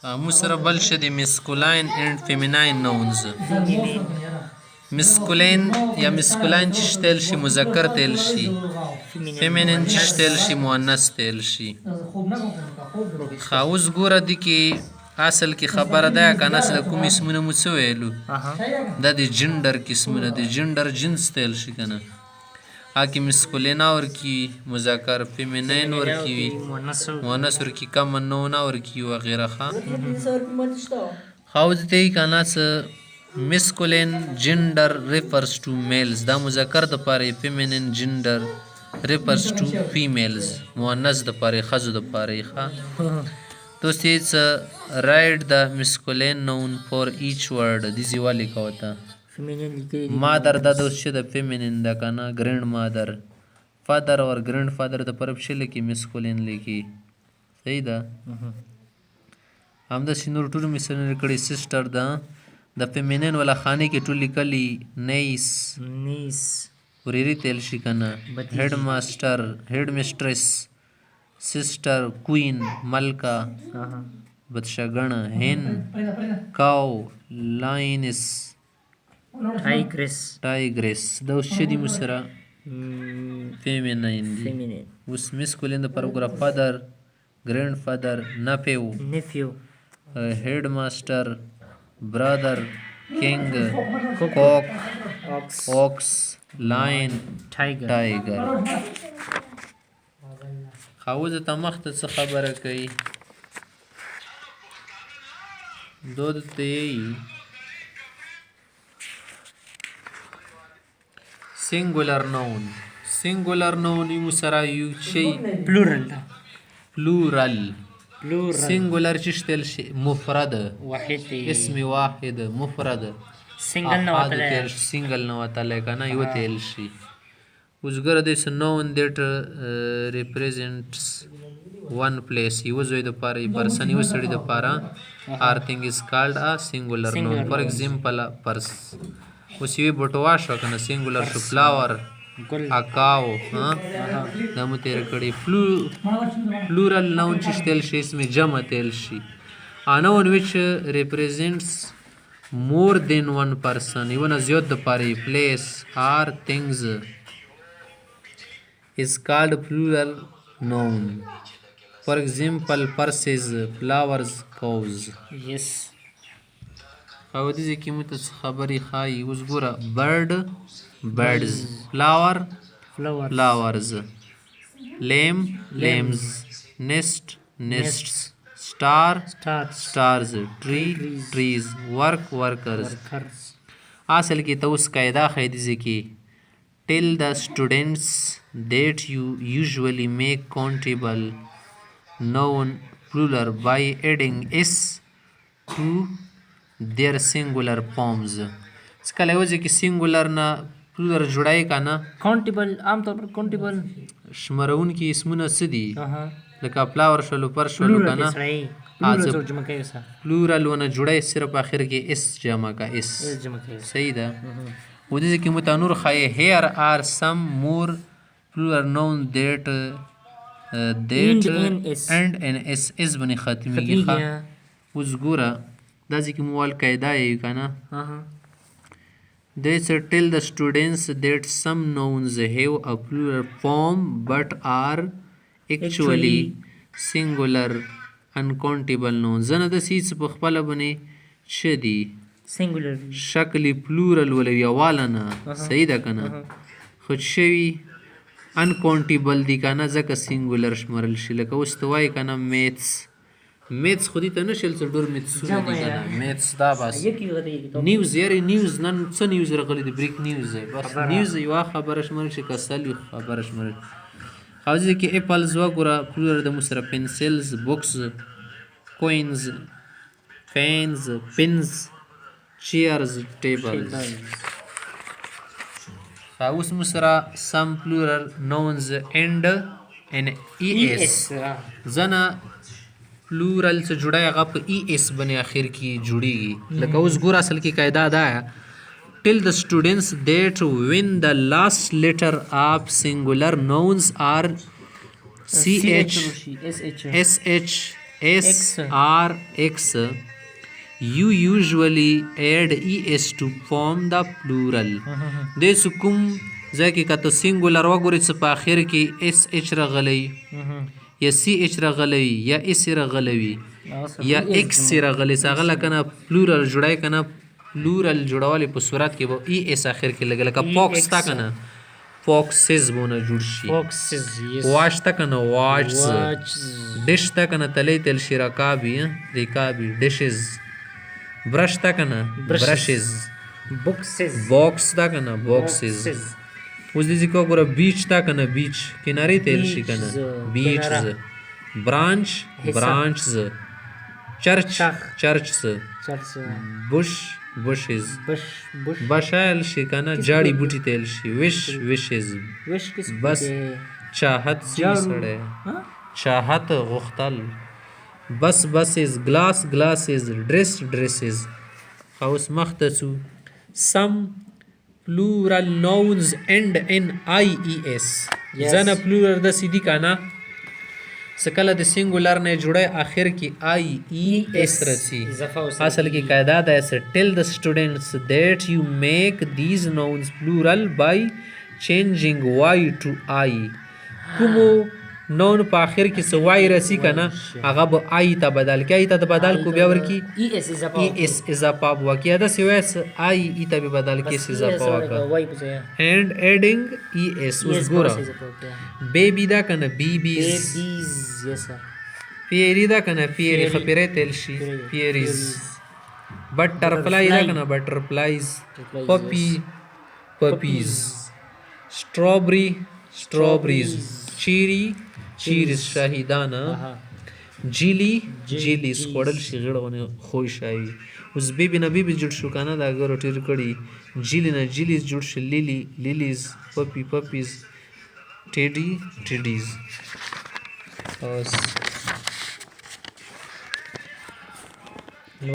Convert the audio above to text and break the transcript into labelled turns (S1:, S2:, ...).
S1: قاموس سره بل شه دي مسکولاین اینډ فیمیناین نونز. مسکولین یا مسکولاین چې شتل شي مذکر تل شي، فیمینین چې شتل شي مؤنث تل شي. خا اوس ګوره دي کې اصل کې خبره ده کنه چې کوم اسمونه مو څه ویلو دا د جنډر قسمونه دي، جنډر جنس تل شي کنه. هاکي مسکولین اور کی مذکر، فیمینین اور کی مؤنث اور کی کم نون اور کی وغیرہ. خاوز ته کنه څه مسکولین جنډر ریفرز ټو میلز، دا مذکر د پاره، فیمینین جنډر ریفرز ټو فیمیلز، مؤنث د پاره خزو د پاره. ښه دوستي څه رائټ د مسکولین نون فور ایچ ورډ دیزی والی کوتا مادر دا دوست شه د فیمینین دا کنه ګرینډ مادر، فادر اور ګرینډ فادر د پرب شل کی مسکولین لیکي. صحیح ده. همدا سینور ټول مثال کړي سسټر دا د فیمینین ولا خانه کې ټول لیکلي نیس وريري تل شي کنه، هډ ماستر، هډ میسټرس، سسټر، کوین، ملکا، بدشګن، هن، کاو، لاینس، ټایګریس. دا اوس شدي مسره فیمینین دي. اوس مسکولین د پروګرام فادر، ګرینډ فادر، نپیو، هډ ماستر، برادر، کنگ، کوک، اوکس، لاین، ټایګر. خاوز ته مخته څه خبره کوي دود ته سینګولر نون. سینګولر نون یو سره یو شی پلورل سینګولر چې شتل شي مفرد اسم واحد مفرد سینګل نو وتلی کنه یو تل شي. اوس ګوره دس نون دیټ ریپرزینټس ون پلیس، یو ځای د پاره یو پرسن یو سړي د پاره هر تھنګ از کالډ ا سینګولر نون. فار ایگزامپل پرس اوس یو بټوا شو کنه سینګولر شو فلاور، اکاو، ها دا مو تیر کړي. پلورل نون چې تل شي اسم جمع تل شي. ا نون which represents more than one person، یو نه زیات د پاره پلیس or things is called plural noun. For example purses، flowers، cows. yes. او دې کې مو ته خبري خای. اوس ګوره bird birds، flower flowers، lamb lambs، nest nests، star stars، tree trees، work workers. اصل کې ته اوس قاعده خیدي کې tell the students that you usually make countable noun plural by adding s to their singular forms. سکله وځي کې سینګولر نه پلورل جوړای کنه کاونټیبل عام طور پر کاونټیبل شمرون کې اسمونه سدي لکه فلاور شلو پر شلو کنه پلورل ونه جوړای صرف اخر کې اس جمع کا اس. صحیح ده. و دې کې متنور خای هیر ار سم مور plural noun that and an s بني ختمي ښه. اوس ګوره دا ځکه موال قاعده یې کنه they tell the students that some nouns have a plural form but are actually singular uncountable nouns. زنه د سیس په خپل باندې شدي singular شکل plural ولې یوالنه. صحیح ده کنه خود شوی uncountable دی کنه ځکه سینګولر شمرل شي. لکه اوس ته وایي کنه میتس خودی ته نشل څه ډور میتسونه دي کنه میتس دا بس نیوز یاري نیوز نن څه نیوز راغلی دی بریک نیوز بس نیوز یو خبره شمرل شي کسل خبره شمرل. خاصه کې اپلز وګوره پلور د مسره پنسلز، بوکس، کوینز، فینز، پنز، چیرز، ټیبلز. اوس مسره سم پلورل نونز اینډ ان ای اس زنه پلورل څه جوړای هغه په ای اس باندې اخر کې جوړیږي. لکه اوس ګور اصل کې قاعده ده tell the students that when the last letter of singular nouns are ch, sh, SRX, you usually add ES to form the plural. د سکوم ځکه کته سینګولر وګورئ څه په اخر کې SH راغلی یا CH راغلی یا S راغلی یا X راغلی څنګه لکنه پلورل جوړای کنه پلورل جوړولې په صورت کې به ES اخر کې لګل لکه پاکس تا کنه فوکسز بونه جوړ شي واش تا کنه واچز ډش تا کنه تلی تل شي رکابي ډشز برش تا کنه برشز باکس تا کنه باکسز اوس دې ځکه وګوره بیچ تا کنه بیچ کنارې تل شي کنه بیچز برانچز چرچز bushes بشایل شي کنه جاړي بوټي تل شي wishes بس چاحت سړی چاحت غختل buses glasses dresses اوس مخته سو some plural nouns end in IES ځنه plural د سیدی کنه سکله د سینګولر نه جوړه اخر کې IES رسی اصل کې قاعده ده tell the students that you make these nouns plural by changing Y to I کومو نون په اخر کې سو Y رسی کنه هغه به I ته بدل کې I ته بدل کو بیا ورکی ES اضافه واقعیا د سویس I ته به بدل کې اضافه وکړه and adding ES اوس ګوره بیبی دا کنه بیبیز پیری دا کنه پیری خپره تل شي پیریز بټرفلای دا کنه بټرفلایز پپیز strawberries چیریز شاهدانه جیلیز خوړل شي غړونه خوښ شي اوس بیبي نه بیبي جوړ شو کنه دا ګورو ټیر کړي جیلی نه جیلیز جوړ شي لیلیز پپیز ټیډیز اوس